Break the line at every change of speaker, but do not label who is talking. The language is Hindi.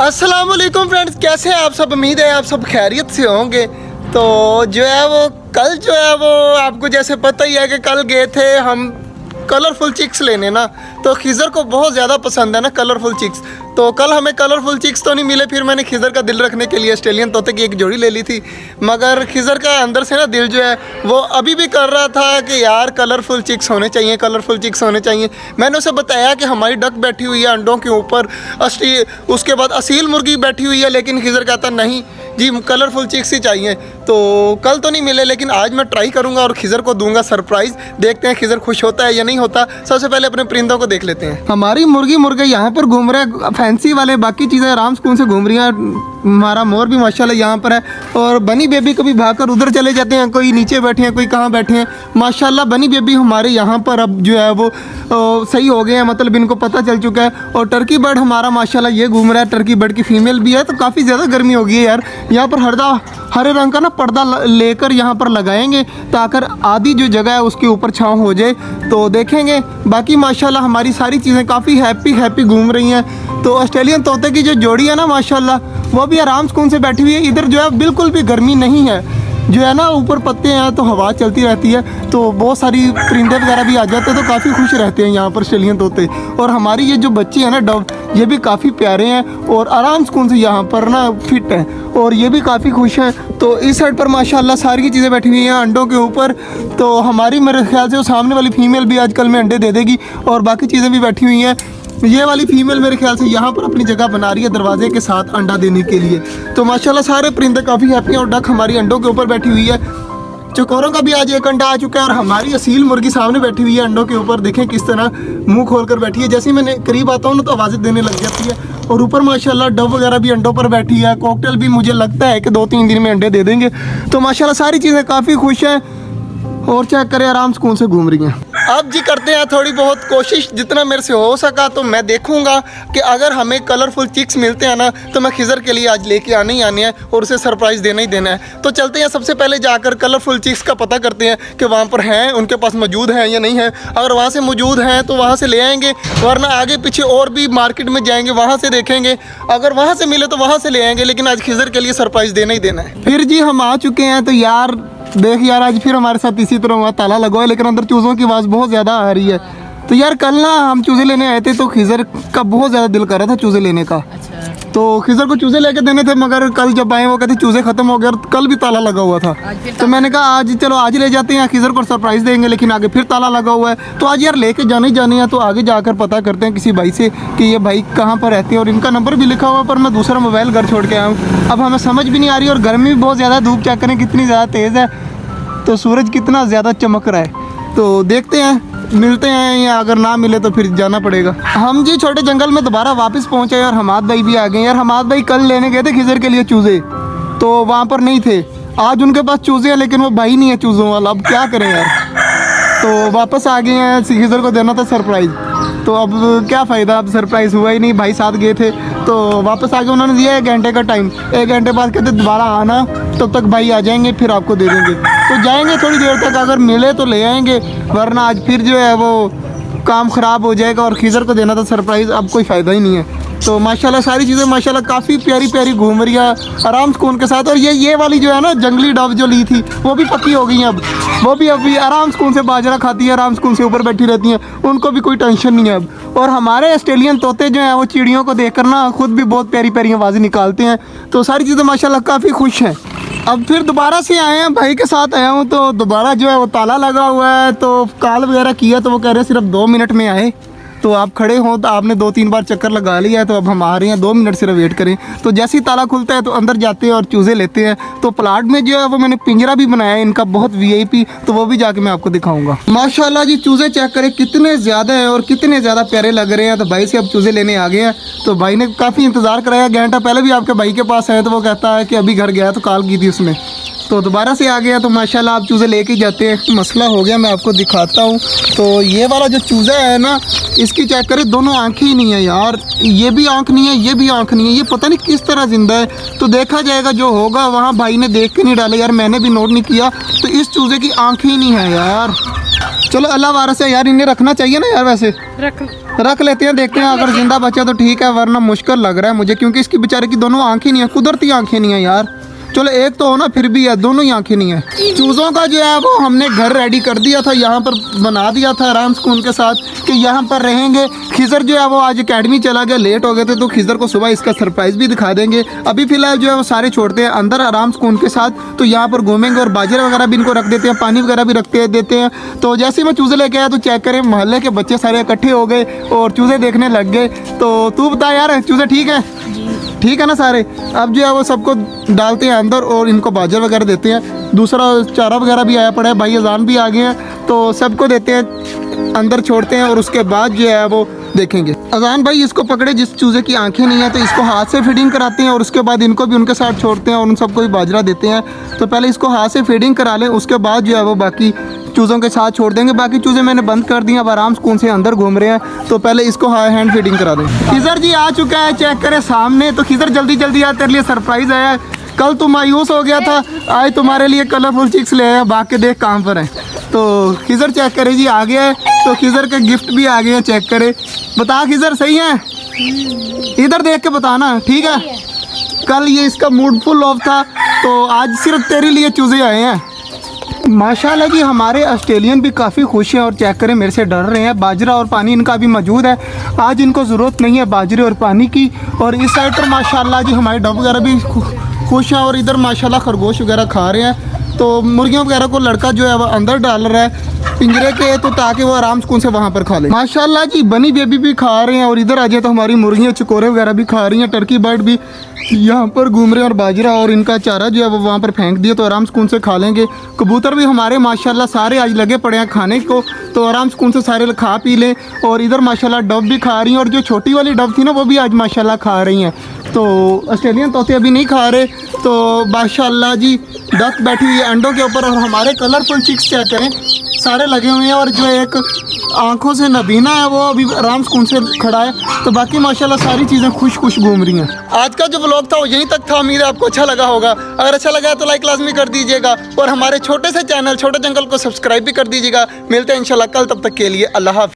अस्सलाम वालेकुम फ्रेंड्स, कैसे हैं आप सब। उम्मीद है आप सब खैरियत से होंगे। तो जो है वो कल जो है वो आपको जैसे पता ही है कि कल गए थे हम कलरफुल चिक्स लेने ना। तो खिज़र को बहुत ज़्यादा पसंद है ना कलरफुल चिक्स। तो कल हमें कलरफुल चिक्स तो नहीं मिले, फिर मैंने खिज़र का दिल रखने के लिए ऑस्ट्रेलियन तोते की एक जोड़ी ले ली थी। मगर खिज़र का अंदर से ना दिल जो है वो अभी भी कर रहा था कि यार कलरफुल चिक्स होने चाहिए, कलरफुल चिक्स होने चाहिए। मैंने उसे बताया कि हमारी डक बैठी हुई है अंडों के ऊपर, उसके बाद असील मुर्गी बैठी हुई है, लेकिन खिज़र कहता नहीं जी कलरफुल चिक्स ही चाहिए। तो कल तो नहीं मिले, लेकिन आज मैं ट्राई करूंगा और खिज़र को दूंगा सरप्राइज़। देखते हैं खिज़र खुश होता है या नहीं होता। सबसे पहले अपने परिंदों को देख लेते हैं। हमारी मुर्गी मुर्गे यहाँ पर घूम रहे हैं फैंसी वाले, बाकी चीज़ें आराम सुकून से घूम रही हैं। हमारा मोर भी माशाल्लाह यहाँ पर है, और बनी बेबी कभी भागकर उधर चले जाते हैं, कोई नीचे बैठे हैं, कोई कहाँ बैठे हैं। माशाल्लाह बनी बेबी हमारे यहाँ पर अब जो है वो सही हो गए हैं, मतलब इनको पता चल चुका है। और टर्की बर्ड हमारा माशाल्लाह ये घूम रहा है, टर्की बर्ड की फीमेल भी है। तो काफ़ी ज़्यादा गर्मी हो गई है यार। यहाँ पर हरे रंग का ना पर्दा लेकर यहाँ पर लगाएंगे ताकि आधी जो जगह है उसके ऊपर छाँव हो जाए। तो देखेंगे। बाकी माशाल्लाह हमारी सारी चीज़ें काफ़ी हैप्पी घूम रही हैं। तो ऑस्ट्रेलियन तोते की जो जोड़ी है ना माशाल्लाह वो भी आराम सुकून से बैठी हुई है। इधर जो है बिल्कुल भी गर्मी नहीं है, जो है ना ऊपर पत्ते हैं तो हवा चलती रहती है, तो बहुत सारी परिंदे वगैरह भी आ जाते हैं, तो काफ़ी खुश रहते हैं यहाँ पर ऑस्ट्रेलियन तोते। और हमारी ये जो बच्चे हैं ना डव, ये भी काफ़ी प्यारे हैं और आराम सुकून से यहाँ पर ना फिट हैं, और ये भी काफ़ी खुश हैं। तो इस साइड पर माशाल्लाह सारी चीज़ें बैठी हुई हैं अंडों के ऊपर। तो हमारी मेरे ख्याल से वो सामने वाली फीमेल भी आजकल में अंडे दे देगी, और बाकी चीज़ें भी बैठी हुई हैं। ये वाली फीमेल मेरे ख्याल से यहाँ पर अपनी जगह बना रही है दरवाजे के साथ अंडा देने के लिए। तो माशाल्लाह सारे परिंदे काफ़ी हैप्पी हैं, और डक हमारी अंडों के ऊपर बैठी हुई है। चकोरों का भी आज एक अंडा आ चुका है, और हमारी असील मुर्गी सामने बैठी हुई है अंडों के ऊपर। देखें किस तरह मुंह खोलकर बैठी है। जैसे ही मैं करीब आता हूँ ना तो आवाज़ें देने लग जाती है। और ऊपर माशाल्लाह डव वगैरह भी अंडों पर बैठी है। कॉकटेल भी मुझे लगता है कि 2-3 दिन में अंडे दे देंगे। तो माशाल्लाह सारी चीज़ें काफ़ी खुश हैं, और चेक करें आराम सुकून से घूम रही हैं। अब जी करते हैं थोड़ी बहुत कोशिश, जितना मेरे से हो सका तो मैं देखूंगा कि अगर हमें कलरफुल चिक्स मिलते हैं ना तो मैं खिज़र के लिए आज लेके आने ही आने हैं, और उसे सरप्राइज़ देना ही देना है। तो चलते हैं, सबसे पहले जाकर कलरफुल चिक्स का पता करते हैं कि वहाँ पर हैं, उनके पास मौजूद हैं या नहीं हैं। अगर वहाँ से मौजूद हैं तो वहाँ से ले आएंगे, वरना आगे पीछे और भी मार्केट में जाएंगे, वहाँ से देखेंगे। अगर वहाँ से मिले तो वहाँ से ले आएंगे, लेकिन आज खिज़र के लिए सरप्राइज़ देना ही देना है। फिर जी हम आ चुके हैं। तो यार देख यार, आज फिर हमारे साथ इसी तरह हुआ, ताला लगा है, लेकिन अंदर चूज़ों की आवाज़ बहुत ज़्यादा आ रही है। तो यार कल ना हम चूज़े लेने आए थे, तो खिज़र का बहुत ज़्यादा दिल कर रहा था चूज़े लेने का। तो खिज़र को चूज़े लेके देने थे, मगर कल जब आए वो कहते चूज़े ख़त्म हो गए, और कल भी ताला लगा हुआ था। तो मैंने कहा आज चलो आज ले जाते हैं, खिज़र को सरप्राइज़ देंगे, लेकिन आगे फिर ताला लगा हुआ है। तो आज यार लेके जाने ही जाने हैं। तो आगे जाकर पता करते हैं किसी भाई से कि ये भाई कहाँ पर रहते हैं, और इनका नंबर भी लिखा हुआ है, पर मैं दूसरा मोबाइल घर छोड़ के आया हूँ। अब हमें समझ भी नहीं आ रही, और गर्मी भी बहुत ज़्यादा, धूप चेक करें कितनी ज़्यादा तेज़ है, तो सूरज कितना ज़्यादा चमक रहा है। तो देखते हैं मिलते हैं, या अगर ना मिले तो फिर जाना पड़ेगा। हम जी छोटे जंगल में दोबारा वापस पहुंचे, और हमाद भाई भी आ गए। यार हमाद भाई कल लेने गए थे खिज़र के लिए चूज़े, तो वहाँ पर नहीं थे। आज उनके पास चूज़े हैं, लेकिन वो भाई नहीं है चूज़ों वाला। अब क्या करें यार, तो वापस आ गए हैं। खिज़र को देना था सरप्राइज़, तो अब क्या फ़ायदा, अब सरप्राइज़ हुआ ही नहीं। भाई साथ गए थे तो वापस आके उन्होंने दिया 1 घंटे का टाइम। 1 घंटे बाद कहते दोबारा आना, तब तक भाई आ जाएंगे, फिर आपको दे देंगे। तो जाएंगे थोड़ी देर तक, अगर मिले तो ले आएंगे, वरना आज फिर जो है वो काम ख़राब हो जाएगा। और खिज़र को देना था सरप्राइज़, अब कोई फ़ायदा ही नहीं है। तो माशाल्लाह सारी चीज़ें माशाल्लाह काफ़ी प्यारी घूम रही है आराम सुकून के साथ। और ये वाली जो है ना जंगली डव जो ली थी वो भी पक्की हो गई हैं अब। वो भी अभी आराम सुकून से बाजरा खाती है, आराम सुकून से ऊपर बैठी रहती हैं, उनको भी कोई टेंशन नहीं है अब। और हमारे ऑस्ट्रेलियन तोते जो हैं वो चिड़ियों को देखकर ना खुद भी बहुत प्यारी आवाज़ें निकालते हैं। तो सारी चीज़ें माशाल्लाह काफ़ी खुश हैं। अब फिर दोबारा से आए हैं, भाई के साथ आया हूँ, तो दोबारा जो है वो ताला लगा हुआ है। तो कॉल वगैरह किया तो वो कह रहे हैं सिर्फ 2 मिनट में आए। तो आप खड़े हों तो आपने 2-3 बार चक्कर लगा लिया है, तो अब हम आ रहे हैं, 2 मिनट सिर्फ वेट करें। तो जैसे ही ताला खुलता है तो अंदर जाते हैं और चूज़े लेते हैं। तो प्लाट में जो है वो मैंने पिंजरा भी बनाया है इनका बहुत VIP, तो वो भी जाके मैं आपको दिखाऊंगा। माशाल्लाह जी चूज़े चेक करें कितने ज़्यादा हैं और कितने ज़्यादा प्यारे लग रहे हैं। तो भाई से अब चूज़े लेने आ गए हैं। तो भाई ने काफ़ी इंतज़ार कराया, घंटा पहले भी आपके भाई के पास आए, तो वो कहता है कि अभी घर गया, तो कॉल की थी उसने। तो दोबारा से आ गया। तो माशाल्लाह आप चूज़े लेके जाते हैं। मसला हो गया, मैं आपको दिखाता हूँ। तो ये वाला जो चूज़ा है ना, इसकी चेक करें दोनों आँखें ही नहीं है यार। ये भी आँख नहीं है, ये भी आँख नहीं है, ये पता नहीं किस तरह जिंदा है। तो देखा जाएगा जो होगा, वहाँ भाई ने देख के नहीं डाले यार, मैंने भी नोट नहीं किया। तो इस चूज़े की आँखें ही नहीं है यार। चलो अल्लाह वारस है यार, इन्हें रखना चाहिए ना यार, वैसे
रख
रख लेते हैं, देखते हैं अगर जिंदा बचा तो ठीक है, वरना मुश्किल लग रहा है मुझे, क्योंकि इसकी बेचारे की दोनों आंखें नहीं है, कुदरती आंखें नहीं है यार। चलो एक तो हो ना, फिर भी है, दोनों ही आंखें नहीं है। चूज़ों का जो है वो हमने घर रेडी कर दिया था, यहाँ पर बना दिया था आराम सुकून के साथ कि यहाँ पर रहेंगे। खिज़र जो है वो आज एकेडमी चला गया, लेट हो गए थे, तो खिज़र को सुबह इसका सरप्राइज़ भी दिखा देंगे। अभी फ़िलहाल जो है वो सारे छोड़ते हैं अंदर आराम सुकून के साथ, तो यहाँ पर घूमेंगे और बाजरा वगैरह भी इनको रख देते हैं, पानी वगैरह भी रखते देते हैं। तो जैसे ही मैं चूज़े लेके आया तो चेक करें, मोहल्ले के बच्चे सारे इकट्ठे हो गए और चूज़े देखने लग गए। तो तू बता यार, चूज़े ठीक है? ठीक है ना सारे? अब जो है वो सबको डालते हैं अंदर और इनको बाजरा वगैरह देते हैं। दूसरा चारा वगैरह भी आया पड़ा है, भाई अजान भी आ गए हैं, तो सबको देते हैं, अंदर छोड़ते हैं और उसके बाद जो है वो देखेंगे। अजान भाई इसको पकड़े, जिस चूज़े की आंखें नहीं है तो इसको हाथ से फीडिंग कराते हैं और उसके बाद इनको भी उनके साथ छोड़ते हैं और उन सबको भी बाजरा देते हैं। तो पहले इसको हाथ से फीडिंग करा लें, उसके बाद जो है वो बाकी चूज़ों के साथ छोड़ देंगे। बाकी चूज़े मैंने बंद कर दिए, अब आराम सुकून से अंदर घूम रहे हैं, तो पहले इसको हैंड फीडिंग करा दें। खिज़र जी आ चुका है, चेक करें सामने। तो खिज़र जल्दी जल्दी आ, तेरे लिए सरप्राइज़ आया है। कल तू मायूस हो गया था, आज तुम्हारे लिए कलरफुल चिक्स ले आया, भाग के देख काम पर है। तो खिज़र चेक करे जी आ गया है, तो खिज़र के गिफ्ट भी आ गए हैं, चेक करे। बता खिज़र सही है? इधर देख के बताना, ठीक है? कल ये इसका मूड फुल ऑफ था, तो आज सिर्फ तेरे लिए चूज़े आए हैं। माशाल्लाह जी, हमारे ऑस्ट्रेलियन भी काफ़ी खुश हैं और चेक करें मेरे से डर रहे हैं। बाजरा और पानी इनका भी मौजूद है, आज इनको ज़रूरत नहीं है बाजरे और पानी की। और इस साइड पर माशाल्लाह जी हमारे डब वगैरह भी खुश हैं और इधर माशाल्लाह खरगोश वगैरह खा रहे हैं। तो मुर्गियों वगैरह को लड़का जो है वो अंदर डाल रहा है पिंजरे के, तो ताकि वो आराम सुकून से वहाँ पर खा ले। माशाल्लाह जी बनी बेबी भी खा रहे हैं और इधर आ जाए तो हमारी मुर्गियाँ चकोरे वगैरह भी खा रही हैं, टर्की बर्ड भी यहाँ पर घूम रहे हैं और बाजरा और इनका चारा जो है वो वहाँ पर फेंक दिया, तो आराम सुकून से खा लेंगे। कबूतर भी हमारे माशाल्लाह सारे आज लगे पड़े हैं खाने को, तो आराम सुकून से सारे खा पी लें। और इधर माशाल्लाह डब भी खा रही हैं और जो छोटी वाली डब थी ना वो भी आज माशाल्लाह खा रही हैं। तो ऑस्ट्रेलियन तोते अभी नहीं खा रहे, तो माशाल्लाह जी डक बैठी हुई है अंडों के ऊपर और हमारे कलरफुल चिक्स चेक करें सारे लगे हुए हैं। और जो एक आंखों से नबीना है वो अभी आराम सुकून से खड़ा है, तो बाकी माशाल्लाह सारी चीज़ें खुश खुश घूम रही हैं। आज का जो व्लॉग था वो यहीं तक था, उम्मीद है आपको अच्छा लगा होगा। अगर अच्छा लगा तो लाइक लाजमी कर दीजिएगा और हमारे छोटे से चैनल छोटे जंगल को सब्सक्राइब भी कर दीजिएगा। मिलते हैं इंशाल्लाह कल, तब तक के लिए अल्लाह हाफ़िज़।